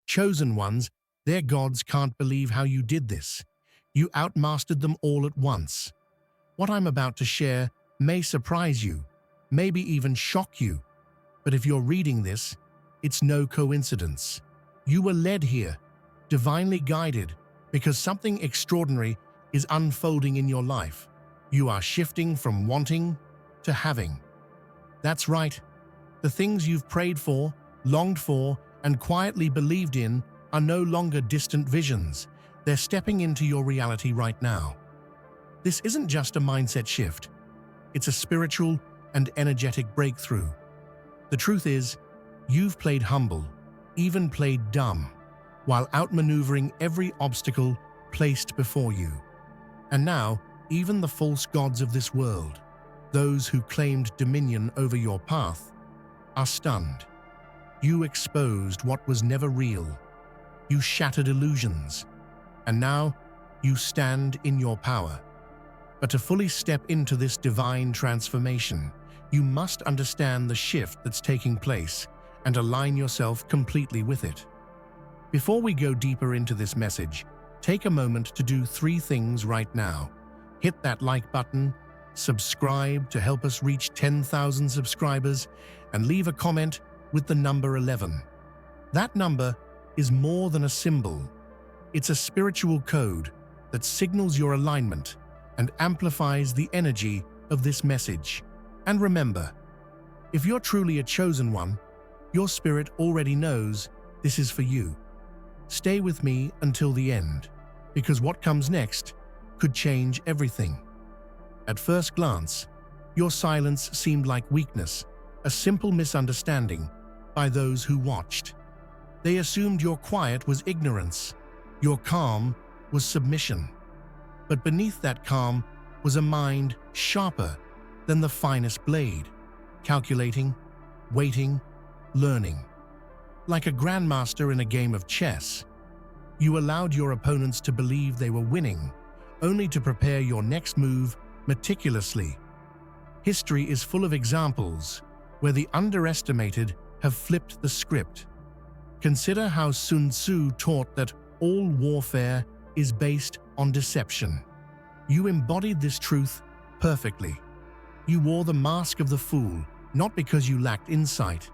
Chosen ones, their gods can't believe how you did this. You outmastered them all at once. What I'm about to share may surprise you, maybe even shock you. But if you're reading this, it's no coincidence. You were led here, divinely guided, because something extraordinary is unfolding in your life. You are shifting from wanting to having. That's right. The things you've prayed for, longed for, and quietly believed in are no longer distant visions. They're stepping into your reality right now. This isn't just a mindset shift. It's a spiritual and energetic breakthrough. The truth is, you've played humble, even played dumb, while outmaneuvering every obstacle placed before you. And now, even the false gods of this world, those who claimed dominion over your path, are stunned. You exposed what was never real. You shattered illusions. And now, you stand in your power. But to fully step into this divine transformation, you must understand the shift that's taking place and align yourself completely with it. Before we go deeper into this message, take a moment to do 3 things right now. Hit that like button, subscribe to help us reach 10,000 subscribers, and leave a comment with the number 11. That number is more than a symbol. It's a spiritual code that signals your alignment and amplifies the energy of this message. And remember, if you're truly a chosen one, your spirit already knows this is for you. Stay with me until the end, because what comes next could change everything. At first glance, your silence seemed like weakness, a simple misunderstanding by those who watched. They assumed your quiet was ignorance, your calm was submission. But beneath that calm was a mind sharper than the finest blade, calculating, waiting, learning. Like a grandmaster in a game of chess, you allowed your opponents to believe they were winning, only to prepare your next move meticulously. History is full of examples where the underestimated have flipped the script. Consider how Sun Tzu taught that all warfare is based on deception. You embodied this truth perfectly. You wore the mask of the fool, not because you lacked insight,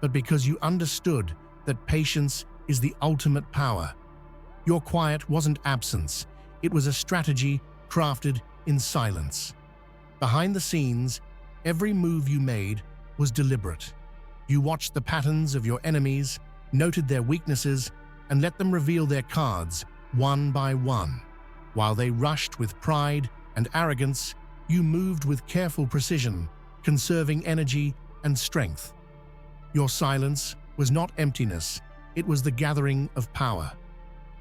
but because you understood that patience is the ultimate power. Your quiet wasn't absence, it was a strategy crafted in silence. Behind the scenes, every move you made was deliberate. You watched the patterns of your enemies, noted their weaknesses, and let them reveal their cards one by one. While they rushed with pride and arrogance, you moved with careful precision, conserving energy and strength. Your silence was not emptiness, it was the gathering of power.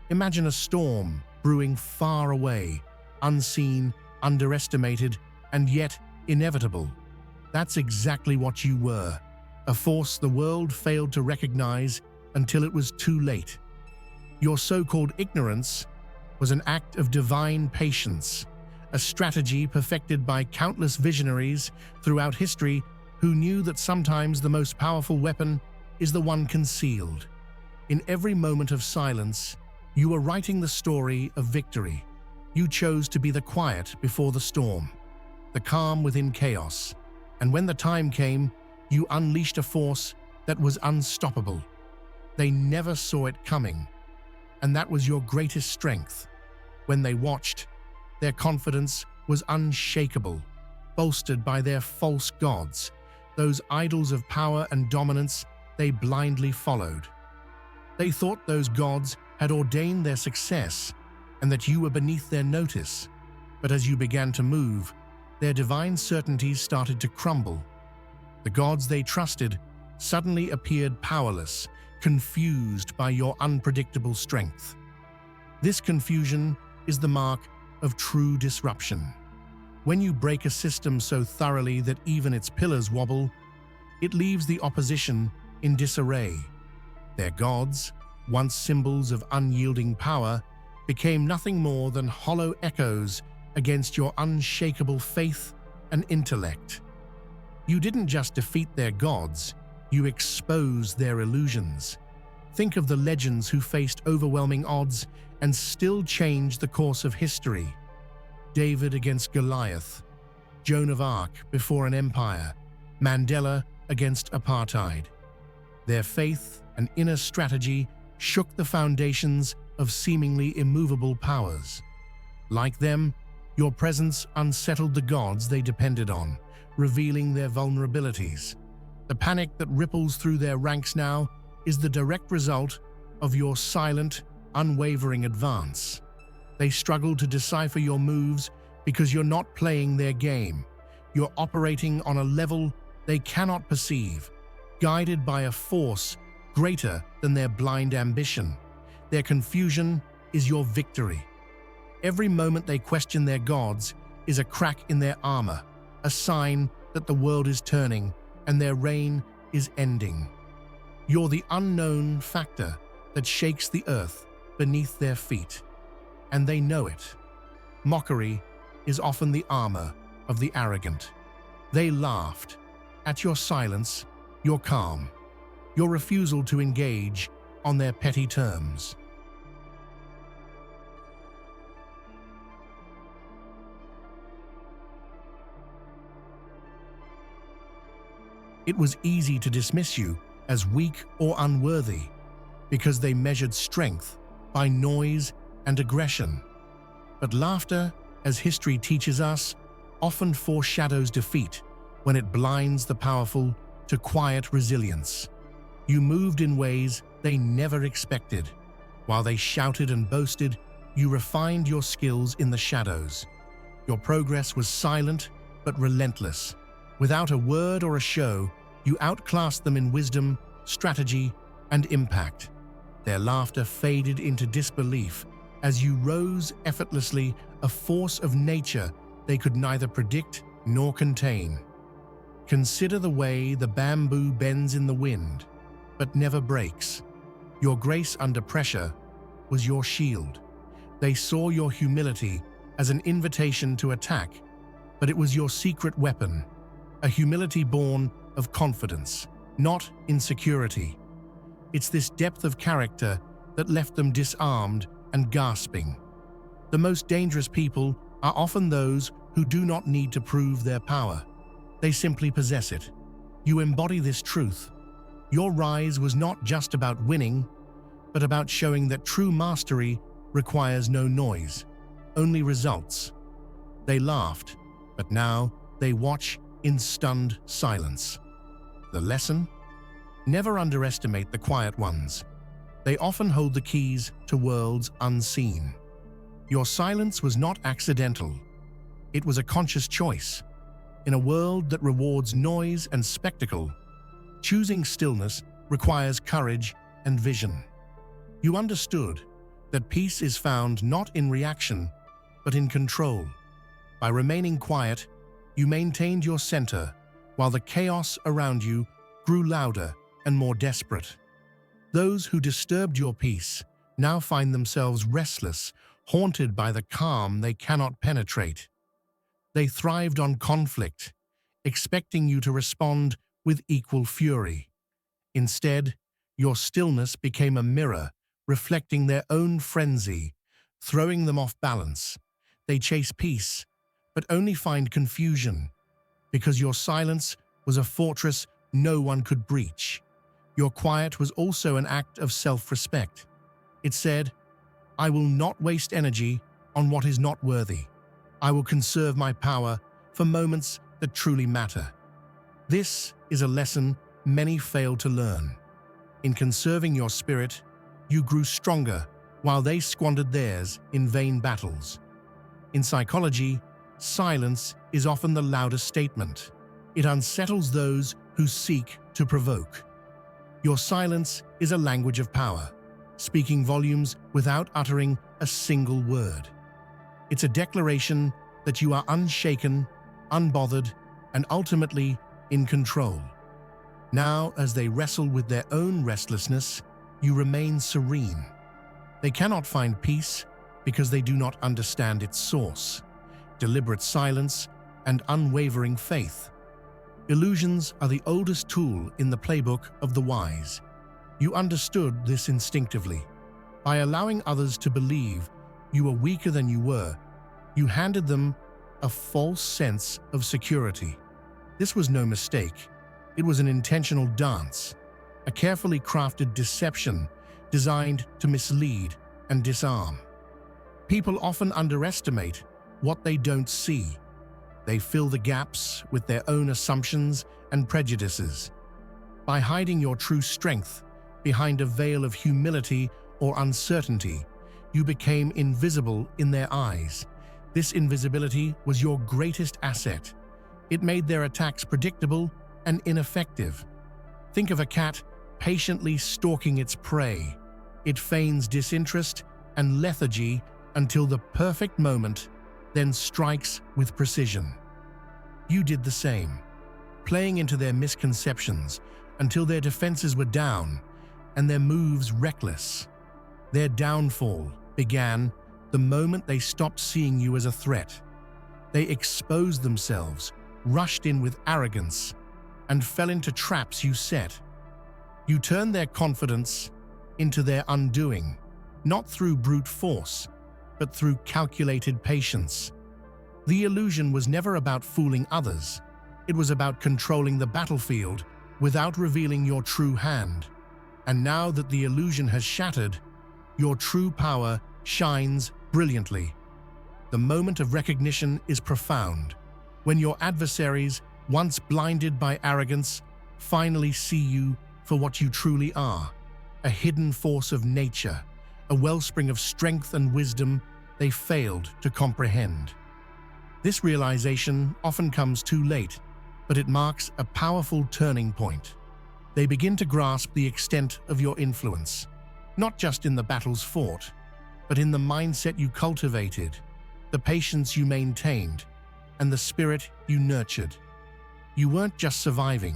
Imagine a storm brewing far away, unseen, underestimated, and yet inevitable. That's exactly what you were, a force the world failed to recognize until it was too late. Your so-called ignorance was an act of divine patience, a strategy perfected by countless visionaries throughout history who knew that sometimes the most powerful weapon is the one concealed. In every moment of silence, you were writing the story of victory. You chose to be the quiet before the storm, the calm within chaos, and when the time came, you unleashed a force that was unstoppable. They never saw it coming, and that was your greatest strength. When they watched, their confidence was unshakable, bolstered by their false gods, those idols of power and dominance they blindly followed. They thought those gods had ordained their success and that you were beneath their notice. But as you began to move, their divine certainties started to crumble. The gods they trusted suddenly appeared powerless, confused by your unpredictable strength. This confusion is the mark of true disruption. When you break a system so thoroughly that even its pillars wobble, it leaves the opposition in disarray. Their gods, once symbols of unyielding power, became nothing more than hollow echoes against your unshakable faith and intellect. You didn't just defeat their gods, you exposed their illusions. Think of the legends who faced overwhelming odds and still changed the course of history. David against Goliath, Joan of Arc before an empire, Mandela against apartheid. Their faith and inner strategy shook the foundations of seemingly immovable powers. Like them, your presence unsettled the gods they depended on, revealing their vulnerabilities. The panic that ripples through their ranks now is the direct result of your silent, unwavering advance. They struggle to decipher your moves because you're not playing their game. You're operating on a level they cannot perceive, guided by a force greater than their blind ambition. Their confusion is your victory. Every moment they question their gods is a crack in their armor, a sign that the world is turning and their reign is ending. You're the unknown factor that shakes the earth beneath their feet, and they know it. Mockery is often the armor of the arrogant. They laughed at your silence, your calm, your refusal to engage on their petty terms. It was easy to dismiss you as weak or unworthy because they measured strength by noise and aggression. But laughter, as history teaches us, often foreshadows defeat when it blinds the powerful to quiet resilience. You moved in ways they never expected. While they shouted and boasted, you refined your skills in the shadows. Your progress was silent but relentless. Without a word or a show, you outclassed them in wisdom, strategy, and impact. Their laughter faded into disbelief as you rose effortlessly, a force of nature they could neither predict nor contain. Consider the way the bamboo bends in the wind, but never breaks. Your grace under pressure was your shield. They saw your humility as an invitation to attack, but it was your secret weapon, a humility born of confidence, not insecurity. It's this depth of character that left them disarmed and gasping. The most dangerous people are often those who do not need to prove their power. They simply possess it. You embody this truth. Your rise was not just about winning, but about showing that true mastery requires no noise, only results. They laughed, but now they watch in stunned silence. The lesson? Never underestimate the quiet ones. They often hold the keys to worlds unseen. Your silence was not accidental. It was a conscious choice. In a world that rewards noise and spectacle, choosing stillness requires courage and vision. You understood that peace is found not in reaction, but in control. By remaining quiet, you maintained your center, while the chaos around you grew louder and more desperate. Those who disturbed your peace now find themselves restless, haunted by the calm they cannot penetrate. They thrived on conflict, expecting you to respond with equal fury. Instead, your stillness became a mirror, reflecting their own frenzy, throwing them off balance. They chase peace, but only find confusion, because your silence was a fortress no one could breach. Your quiet was also an act of self-respect. It said, "I will not waste energy on what is not worthy. I will conserve my power for moments that truly matter." This is a lesson many fail to learn. In conserving your spirit, you grew stronger while they squandered theirs in vain battles. In psychology, silence is often the loudest statement. It unsettles those who seek to provoke. Your silence is a language of power, speaking volumes without uttering a single word. It's a declaration that you are unshaken, unbothered, and ultimately in control. Now, as they wrestle with their own restlessness, you remain serene. They cannot find peace because they do not understand its source, deliberate silence, and unwavering faith. Illusions are the oldest tool in the playbook of the wise. You understood this instinctively. By allowing others to believe you were weaker than you were, you handed them a false sense of security. This was no mistake. It was an intentional dance, a carefully crafted deception designed to mislead and disarm. People often underestimate what they don't see. They fill the gaps with their own assumptions and prejudices. By hiding your true strength behind a veil of humility or uncertainty, you became invisible in their eyes. This invisibility was your greatest asset. It made their attacks predictable and ineffective. Think of a cat patiently stalking its prey. It feigns disinterest and lethargy until the perfect moment, then strikes with precision. You did the same, playing into their misconceptions until their defenses were down and their moves reckless. Their downfall began the moment they stopped seeing you as a threat. They exposed themselves, rushed in with arrogance, and fell into traps you set. You turned their confidence into their undoing, not through brute force, but through calculated patience. The illusion was never about fooling others. It was about controlling the battlefield without revealing your true hand. And now that the illusion has shattered, your true power shines brilliantly. The moment of recognition is profound, when your adversaries, once blinded by arrogance, finally see you for what you truly are, a hidden force of nature, a wellspring of strength and wisdom they failed to comprehend. This realization often comes too late, but it marks a powerful turning point. They begin to grasp the extent of your influence, not just in the battles fought, but in the mindset you cultivated, the patience you maintained, and the spirit you nurtured. You weren't just surviving,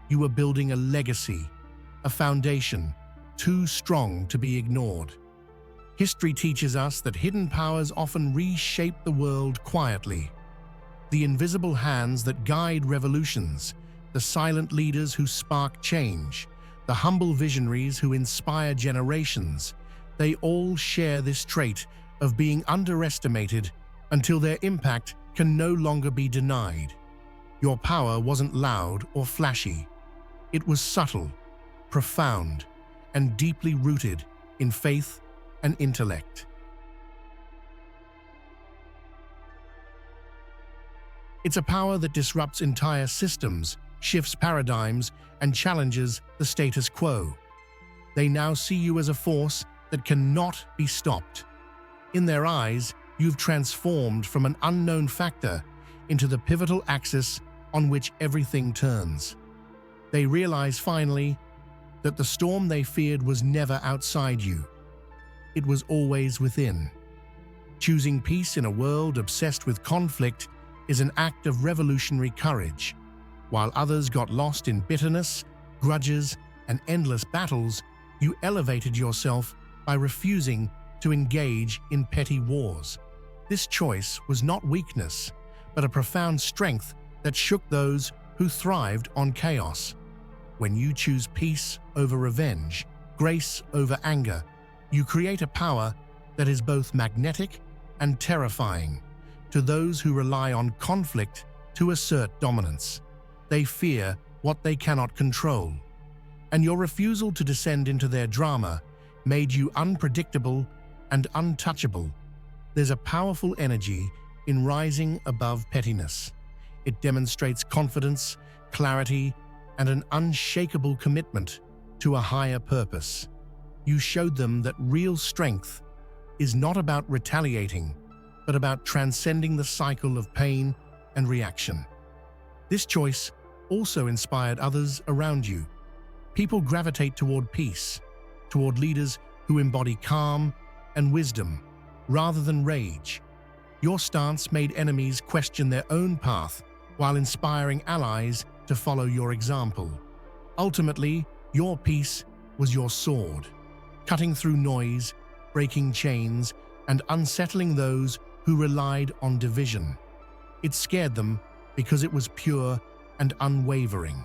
you were building a legacy, a foundation too strong to be ignored. History teaches us that hidden powers often reshape the world quietly. The invisible hands that guide revolutions, the silent leaders who spark change, the humble visionaries who inspire generations, they all share this trait of being underestimated until their impact can no longer be denied. Your power wasn't loud or flashy. It was subtle, profound, and deeply rooted in faith and intellect. It's a power that disrupts entire systems, shifts paradigms, and challenges the status quo. They now see you as a force that cannot be stopped. In their eyes, you've transformed from an unknown factor into the pivotal axis on which everything turns. They realize finally that the storm they feared was never outside you. It was always within. Choosing peace in a world obsessed with conflict is an act of revolutionary courage. While others got lost in bitterness, grudges, and endless battles, you elevated yourself by refusing to engage in petty wars. This choice was not weakness, but a profound strength that shook those who thrived on chaos. When you choose peace over revenge, grace over anger, you create a power that is both magnetic and terrifying to those who rely on conflict to assert dominance. They fear what they cannot control, and your refusal to descend into their drama made you unpredictable and untouchable. There's a powerful energy in rising above pettiness. It demonstrates confidence, clarity, and an unshakable commitment to a higher purpose. You showed them that real strength is not about retaliating, but about transcending the cycle of pain and reaction. This choice also inspired others around you. People gravitate toward peace, toward leaders who embody calm and wisdom rather than rage. Your stance made enemies question their own path while inspiring allies to follow your example. Ultimately, your peace was your sword, cutting through noise, breaking chains, and unsettling those who relied on division. It scared them because it was pure and unwavering.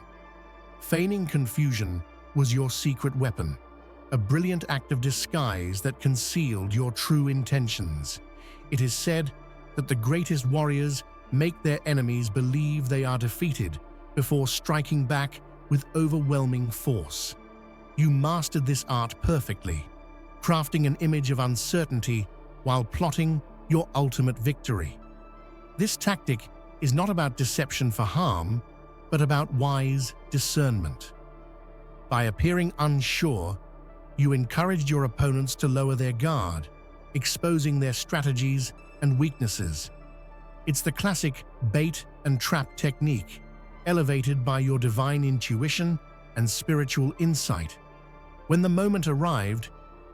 Feigning confusion was your secret weapon, a brilliant act of disguise that concealed your true intentions. It is said that the greatest warriors make their enemies believe they are defeated before striking back with overwhelming force. You mastered this art perfectly, crafting an image of uncertainty while plotting your ultimate victory. This tactic is not about deception for harm, but about wise discernment. By appearing unsure, you encouraged your opponents to lower their guard, exposing their strategies and weaknesses. It's the classic bait and trap technique, elevated by your divine intuition and spiritual insight. When the moment arrived,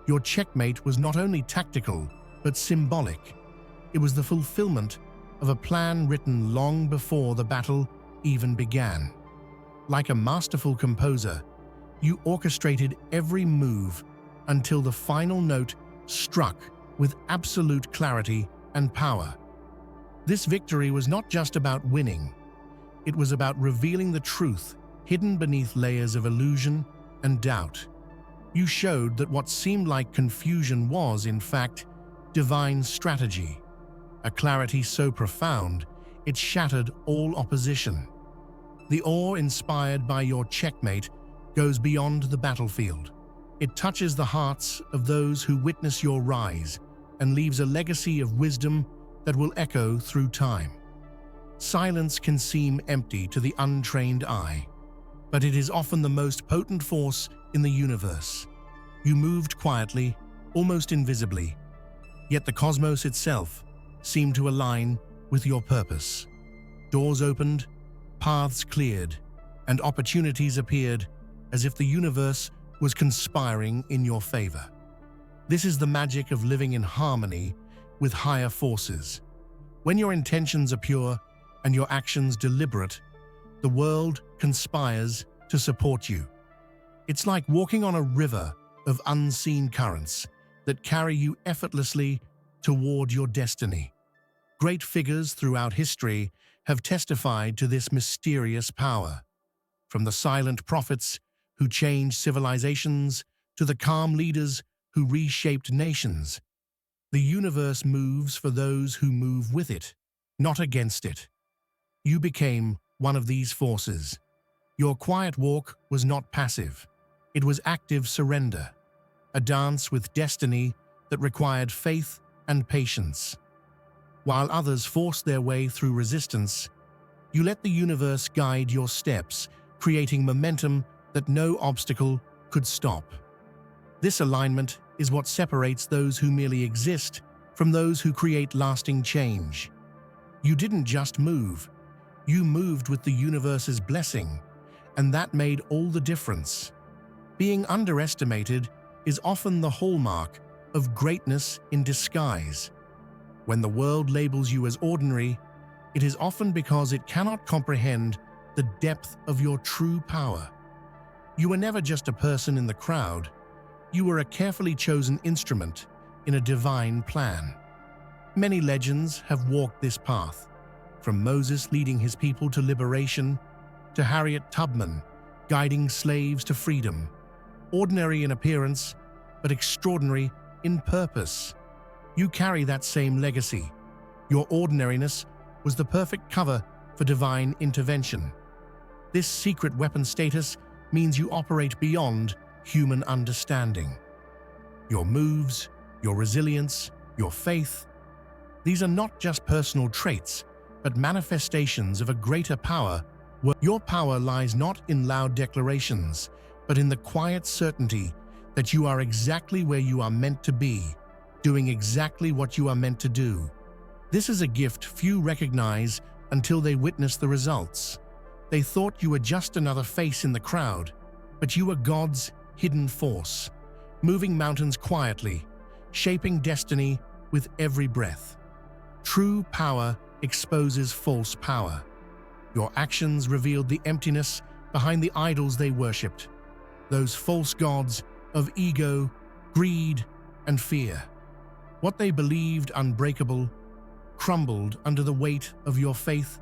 your checkmate was not only tactical, but symbolic. It was the fulfillment of a plan written long before the battle even began. Like a masterful composer, you orchestrated every move until the final note struck with absolute clarity and power. This victory was not just about winning. It was about revealing the truth hidden beneath layers of illusion and doubt. You showed that what seemed like confusion was, in fact, divine strategy, a clarity so profound it shattered all opposition. The awe inspired by your checkmate goes beyond the battlefield. It touches the hearts of those who witness your rise and leaves a legacy of wisdom that will echo through time. Silence can seem empty to the untrained eye, but it is often the most potent force in the universe. You moved quietly, almost invisibly, yet the cosmos itself seemed to align with your purpose. Doors opened, paths cleared, and opportunities appeared as if the universe was conspiring in your favor. This is the magic of living in harmony with higher forces. When your intentions are pure and your actions deliberate, the world conspires to support you. It's like walking on a river of unseen currents that carry you effortlessly toward your destiny. Great figures throughout history have testified to this mysterious power, from the silent prophets who changed civilizations to the calm leaders who reshaped nations. The universe moves for those who move with it, not against it. You became one of these forces. Your quiet walk was not passive. It was active surrender, a dance with destiny that required faith and patience. While others forced their way through resistance, you let the universe guide your steps, creating momentum that no obstacle could stop. This alignment is what separates those who merely exist from those who create lasting change. You didn't just move, you moved with the universe's blessing, and that made all the difference. Being underestimated is often the hallmark of greatness in disguise. When the world labels you as ordinary, it is often because it cannot comprehend the depth of your true power. You were never just a person in the crowd. You were a carefully chosen instrument in a divine plan. Many legends have walked this path, from Moses leading his people to liberation, to Harriet Tubman guiding slaves to freedom. Ordinary in appearance, but extraordinary in purpose. You carry that same legacy. Your ordinariness was the perfect cover for divine intervention. This secret weapon status means you operate beyond human understanding. Your moves, your resilience, your faith, these are not just personal traits, but manifestations of a greater power. Your power lies not in loud declarations, but in the quiet certainty that you are exactly where you are meant to be, doing exactly what you are meant to do. This is a gift few recognize until they witness the results. They thought you were just another face in the crowd, but you were God's hidden force, moving mountains quietly, shaping destiny with every breath. True power exposes false power. Your actions revealed the emptiness behind the idols they worshipped, those false gods of ego, greed, and fear. What they believed unbreakable crumbled under the weight of your faith,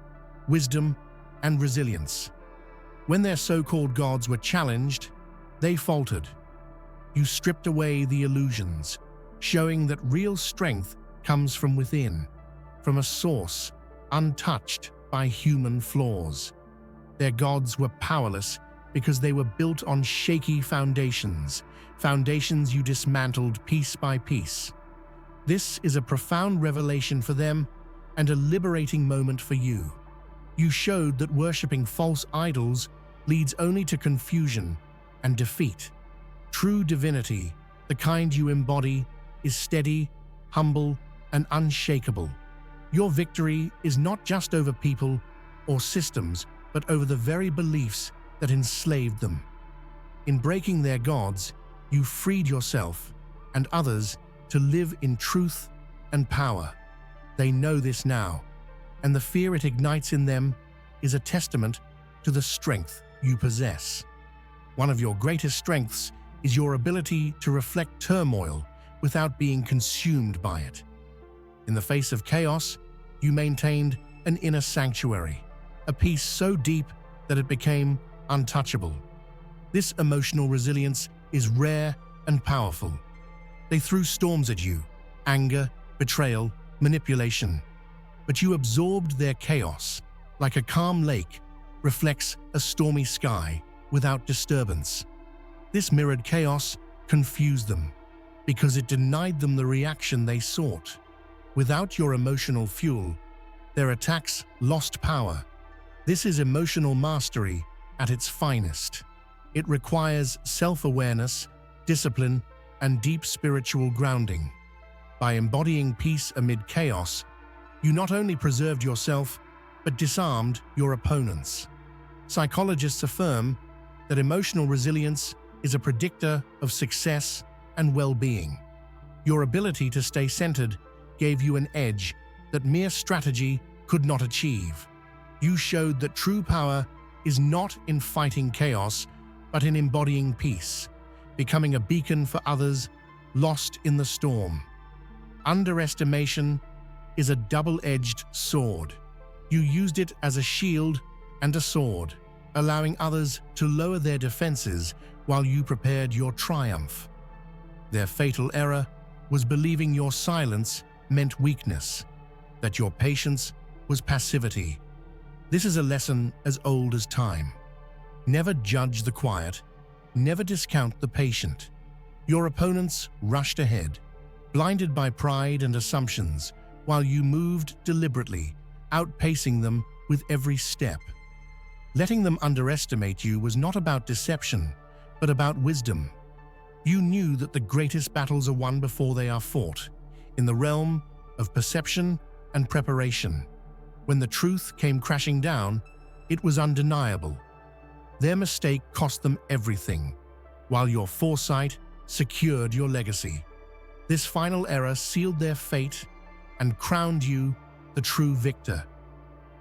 wisdom, and resilience. When their so-called gods were challenged, They faltered. You stripped away the illusions, showing that real strength comes from within, from a source untouched by human flaws. Their gods were powerless because they were built on shaky foundations, foundations you dismantled piece by piece. This is a profound revelation for them and a liberating moment for you. You showed that worshipping false idols leads only to confusion and defeat. True divinity, the kind you embody, is steady, humble, and unshakable. Your victory is not just over people or systems, but over the very beliefs that enslaved them. In breaking their gods, you freed yourself and others to live in truth and power. They know this now, and the fear it ignites in them is a testament to the strength you possess. One of your greatest strengths is your ability to reflect turmoil without being consumed by it. In the face of chaos, you maintained an inner sanctuary, a peace so deep that it became untouchable. This emotional resilience is rare and powerful. They threw storms at you, anger, betrayal, manipulation. But you absorbed their chaos, like a calm lake reflects a stormy sky without disturbance. This mirrored chaos confused them, because it denied them the reaction they sought. Without your emotional fuel, their attacks lost power. This is emotional mastery at its finest. It requires self-awareness, discipline, and deep spiritual grounding. By embodying peace amid chaos, you not only preserved yourself, but disarmed your opponents. Psychologists affirm that emotional resilience is a predictor of success and well-being. Your ability to stay centered gave you an edge that mere strategy could not achieve. You showed that true power is not in fighting chaos, but in embodying peace, becoming a beacon for others lost in the storm. Underestimation is a double-edged sword. You used it as a shield and a sword, allowing others to lower their defenses while you prepared your triumph. Their fatal error was believing your silence meant weakness, that your patience was passivity. This is a lesson as old as time. Never judge the quiet, never discount the patient. Your opponents rushed ahead, blinded by pride and assumptions, while you moved deliberately, outpacing them with every step. Letting them underestimate you was not about deception, but about wisdom. You knew that the greatest battles are won before they are fought, in the realm of perception and preparation. When the truth came crashing down, it was undeniable. Their mistake cost them everything, while your foresight secured your legacy. This final error sealed their fate and crowned you the true victor.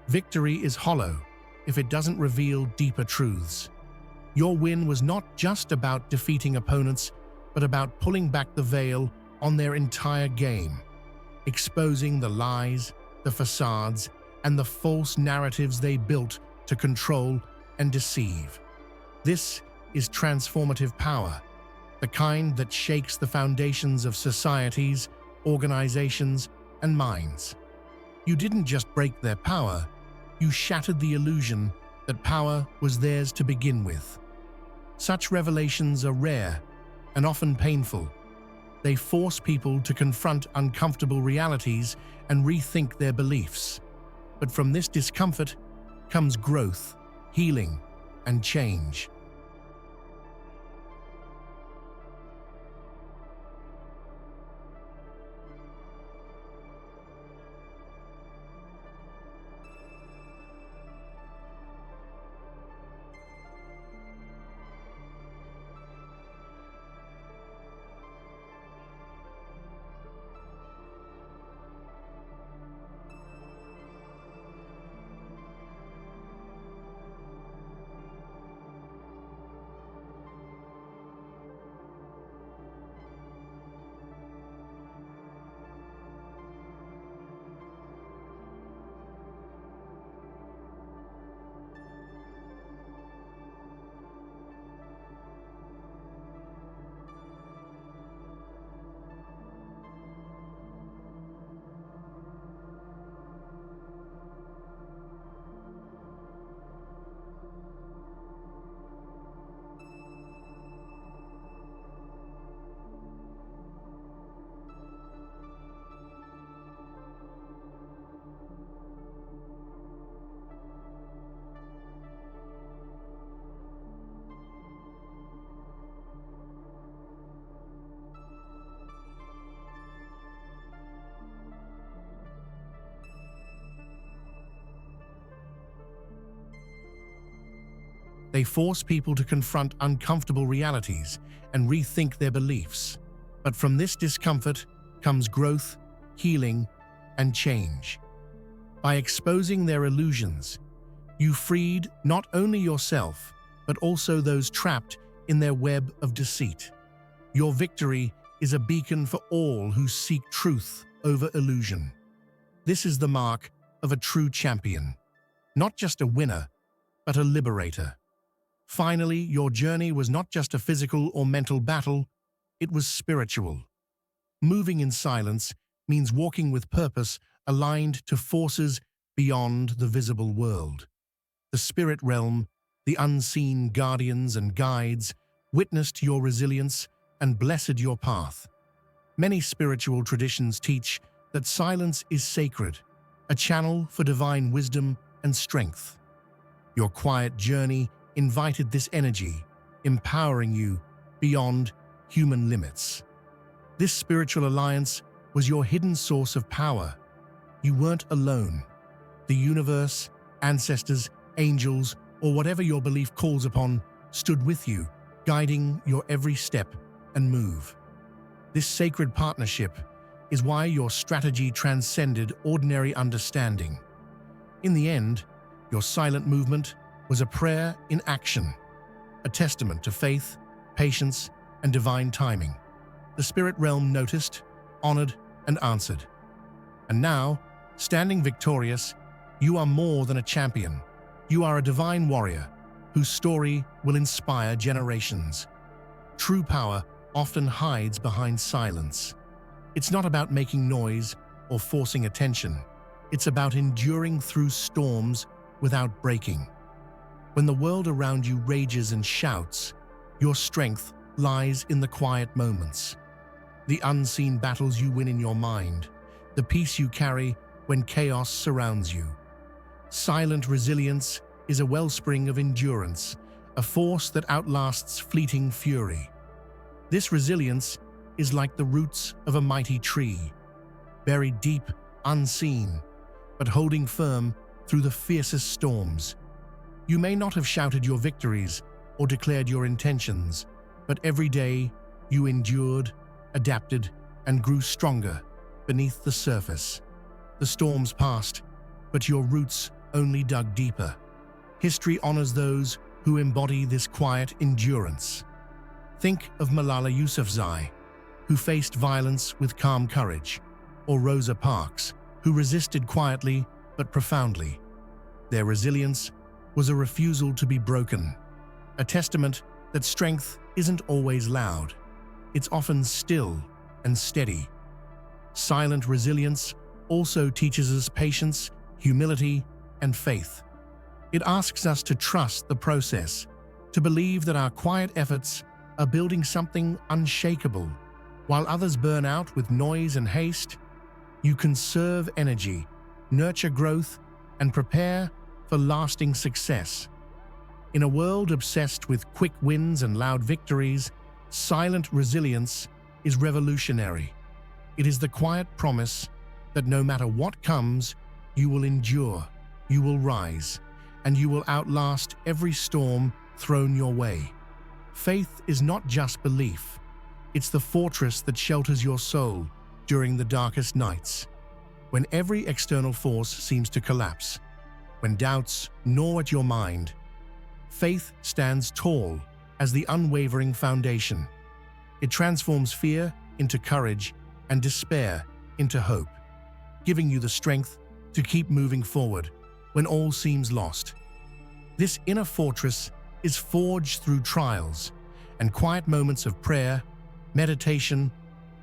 Victory is hollow if it doesn't reveal deeper truths. Your win was not just about defeating opponents, but about pulling back the veil on their entire game, exposing the lies, the facades, and the false narratives they built to control and deceive. This is transformative power, the kind that shakes the foundations of societies, organizations, and minds. You didn't just break their power, you shattered the illusion that power was theirs to begin with. Such revelations are rare and often painful. They force people to confront uncomfortable realities and rethink their beliefs. But from this discomfort comes growth, healing, and change. They force people to confront uncomfortable realities and rethink their beliefs. But from this discomfort comes growth, healing, and change. By exposing their illusions, you freed not only yourself, but also those trapped in their web of deceit. Your victory is a beacon for all who seek truth over illusion. This is the mark of a true champion, not just a winner, but a liberator. Finally, your journey was not just a physical or mental battle, it was spiritual. Moving in silence means walking with purpose aligned to forces beyond the visible world. The spirit realm, the unseen guardians and guides, witnessed your resilience and blessed your path. Many spiritual traditions teach that silence is sacred, a channel for divine wisdom and strength. Your quiet journey invited this energy, empowering you beyond human limits. This spiritual alliance was your hidden source of power. You weren't alone. The universe, ancestors, angels, or whatever your belief calls upon, stood with you, guiding your every step and move. This sacred partnership is why your strategy transcended ordinary understanding. In the end, your silent movement was a prayer in action, a testament to faith, patience, and divine timing. The spirit realm noticed, honored, and answered. And now, standing victorious, you are more than a champion. You are a divine warrior whose story will inspire generations. True power often hides behind silence. It's not about making noise or forcing attention. It's about enduring through storms without breaking. When the world around you rages and shouts, your strength lies in the quiet moments. The unseen battles you win in your mind, the peace you carry when chaos surrounds you. Silent resilience is a wellspring of endurance, a force that outlasts fleeting fury. This resilience is like the roots of a mighty tree, buried deep, unseen, but holding firm through the fiercest storms. You may not have shouted your victories or declared your intentions, but every day you endured, adapted, and grew stronger beneath the surface. The storms passed, but your roots only dug deeper. History honors those who embody this quiet endurance. Think of Malala Yousafzai, who faced violence with calm courage, or Rosa Parks, who resisted quietly but profoundly. Their resilience was a refusal to be broken, a testament that strength isn't always loud. It's often still and steady. Silent resilience also teaches us patience, humility, and faith. It asks us to trust the process, to believe that our quiet efforts are building something unshakable. While others burn out with noise and haste, you conserve energy, nurture growth, and prepare for lasting success. In a world obsessed with quick wins and loud victories, silent resilience is revolutionary. It is the quiet promise that no matter what comes, you will endure, you will rise, and you will outlast every storm thrown your way. Faith is not just belief. It's the fortress that shelters your soul during the darkest nights. When every external force seems to collapse, when doubts gnaw at your mind, faith stands tall as the unwavering foundation. It transforms fear into courage and despair into hope, giving you the strength to keep moving forward when all seems lost. This inner fortress is forged through trials and quiet moments of prayer, meditation,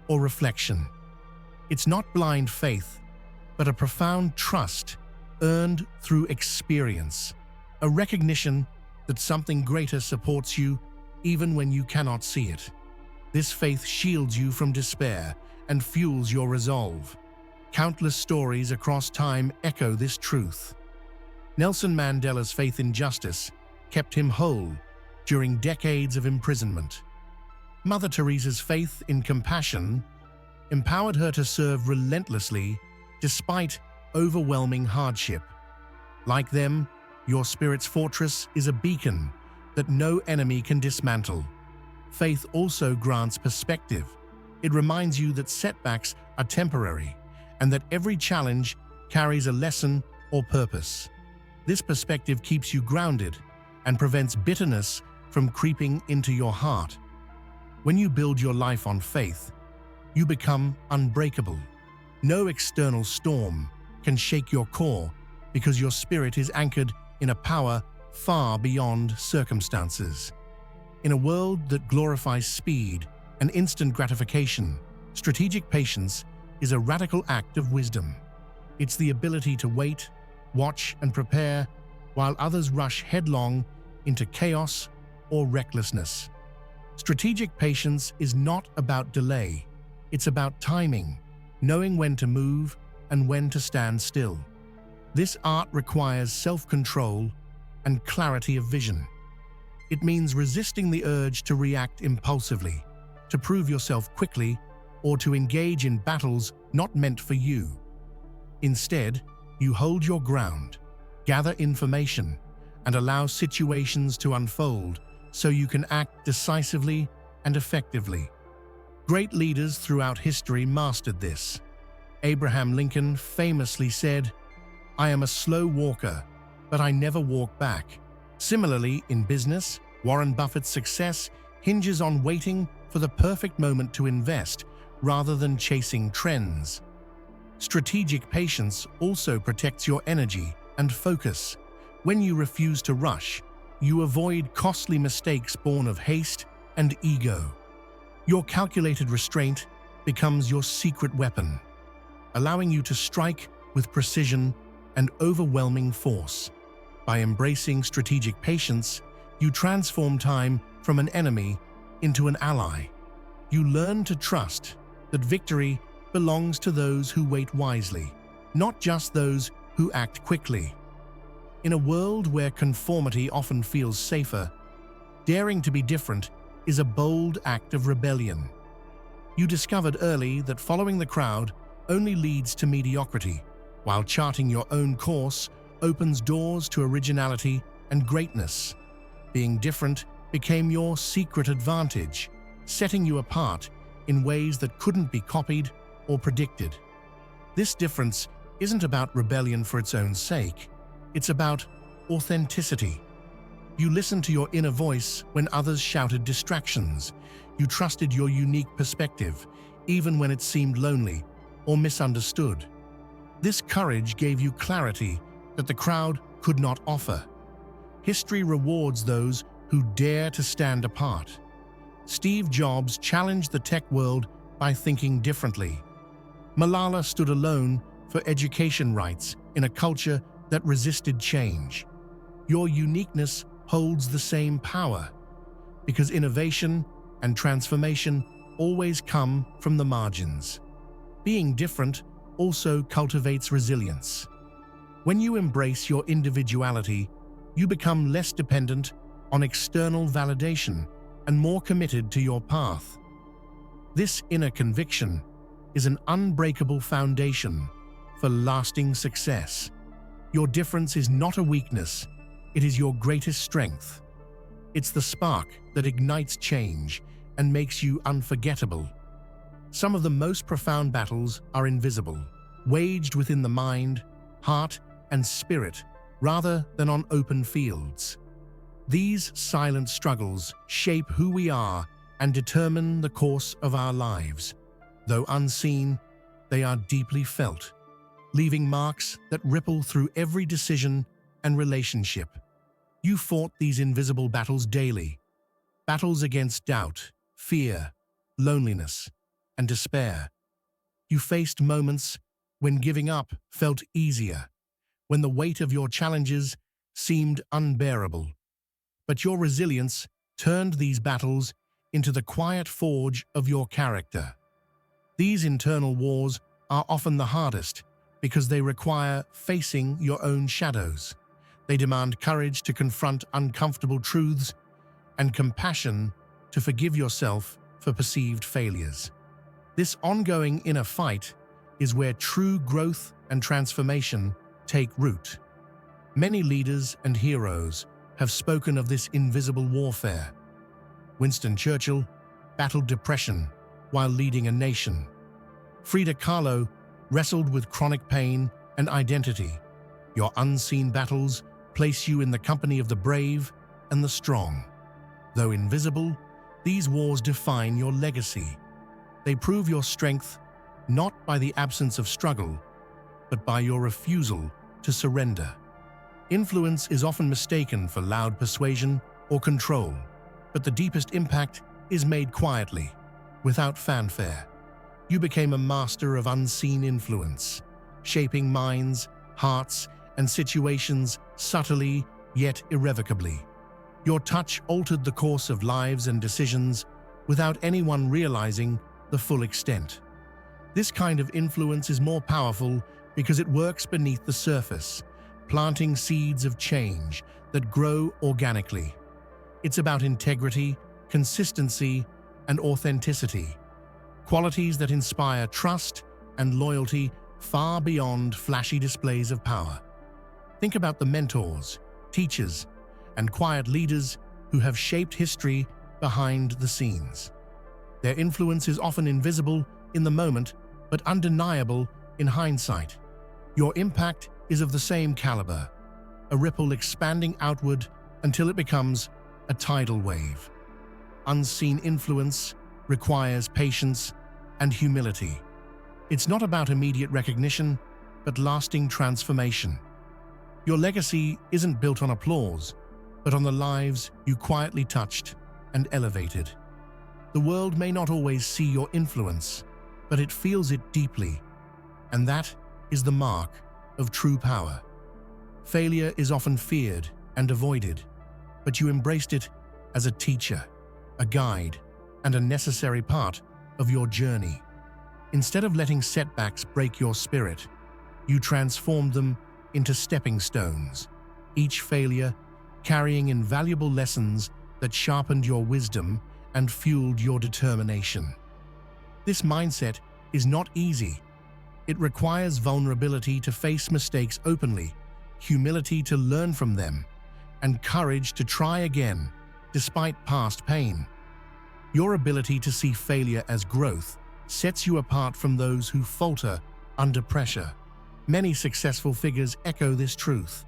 or reflection. It's not blind faith, but a profound trust earned through experience, a recognition that something greater supports you even when you cannot see it. This faith shields you from despair and fuels your resolve. Countless stories across time echo this truth. Nelson Mandela's faith in justice kept him whole during decades of imprisonment. Mother Teresa's faith in compassion empowered her to serve relentlessly despite overwhelming hardship. Like them, your spirit's fortress is a beacon, that no enemy can dismantle. Faith also grants perspective. It reminds you that setbacks are temporary and that every challenge carries a lesson or purpose. This perspective keeps you grounded and prevents bitterness from creeping into your heart. When you build your life on faith, you become unbreakable. No external storm can shake your core because your spirit is anchored in a power far beyond circumstances. In a world that glorifies speed and instant gratification, strategic patience is a radical act of wisdom. It's the ability to wait, watch, and prepare while others rush headlong into chaos or recklessness. Strategic patience is not about delay. It's about timing, knowing when to move and when to stand still. This art requires self-control and clarity of vision. It means resisting the urge to react impulsively, to prove yourself quickly, or to engage in battles not meant for you. Instead, you hold your ground, gather information, and allow situations to unfold so you can act decisively and effectively. Great leaders throughout history mastered this. Abraham Lincoln famously said, "I am a slow walker, but I never walk back." Similarly, in business, Warren Buffett's success hinges on waiting for the perfect moment to invest rather than chasing trends. Strategic patience also protects your energy and focus. When you refuse to rush, you avoid costly mistakes born of haste and ego. Your calculated restraint becomes your secret weapon, allowing you to strike with precision and overwhelming force. By embracing strategic patience, you transform time from an enemy into an ally. You learn to trust that victory belongs to those who wait wisely, not just those who act quickly. In a world where conformity often feels safer, daring to be different is a bold act of rebellion. You discovered early that following the crowd only leads to mediocrity, while charting your own course opens doors to originality and greatness. Being different became your secret advantage, setting you apart in ways that couldn't be copied or predicted. This difference isn't about rebellion for its own sake. It's about authenticity. You listened to your inner voice when others shouted distractions. You trusted your unique perspective, even when it seemed lonely or misunderstood. This courage gave you clarity that the crowd could not offer. History rewards those who dare to stand apart. Steve Jobs challenged the tech world by thinking differently. Malala stood alone for education rights in a culture that resisted change. Your uniqueness holds the same power, because innovation and transformation always come from the margins. Being different also cultivates resilience. When you embrace your individuality, you become less dependent on external validation and more committed to your path. This inner conviction is an unbreakable foundation for lasting success. Your difference is not a weakness, it is your greatest strength. It's the spark that ignites change and makes you unforgettable. Some of the most profound battles are invisible, waged within the mind, heart, and spirit, rather than on open fields. These silent struggles shape who we are and determine the course of our lives. Though unseen, they are deeply felt, leaving marks that ripple through every decision and relationship. You fought these invisible battles daily, battles against doubt, fear, loneliness, and despair. You faced moments when giving up felt easier, when the weight of your challenges seemed unbearable. But your resilience turned these battles into the quiet forge of your character. These internal wars are often the hardest because they require facing your own shadows. They demand courage to confront uncomfortable truths and compassion to forgive yourself for perceived failures. This ongoing inner fight is where true growth and transformation take root. Many leaders and heroes have spoken of this invisible warfare. Winston Churchill battled depression while leading a nation. Frida Kahlo wrestled with chronic pain and identity. Your unseen battles place you in the company of the brave and the strong. Though invisible, these wars define your legacy. They prove your strength not by the absence of struggle, but by your refusal to surrender. Influence is often mistaken for loud persuasion or control, but the deepest impact is made quietly, without fanfare. You became a master of unseen influence, shaping minds, hearts, and situations subtly yet irrevocably. Your touch altered the course of lives and decisions without anyone realizing the full extent. This kind of influence is more powerful because it works beneath the surface, planting seeds of change that grow organically. It's about integrity, consistency, and authenticity, qualities that inspire trust and loyalty far beyond flashy displays of power. Think about the mentors, teachers, and quiet leaders who have shaped history behind the scenes. Their influence is often invisible in the moment, but undeniable in hindsight. Your impact is of the same caliber, a ripple expanding outward until it becomes a tidal wave. Unseen influence requires patience and humility. It's not about immediate recognition, but lasting transformation. Your legacy isn't built on applause, but on the lives you quietly touched and elevated. The world may not always see your influence, but it feels it deeply, and that is the mark of true power. Failure is often feared and avoided, but you embraced it as a teacher, a guide, and a necessary part of your journey. Instead of letting setbacks break your spirit, you transformed them into stepping stones, each failure carrying invaluable lessons that sharpened your wisdom and fueled your determination. This mindset is not easy. It requires vulnerability to face mistakes openly, humility to learn from them, and courage to try again, despite past pain. Your ability to see failure as growth sets you apart from those who falter under pressure. Many successful figures echo this truth.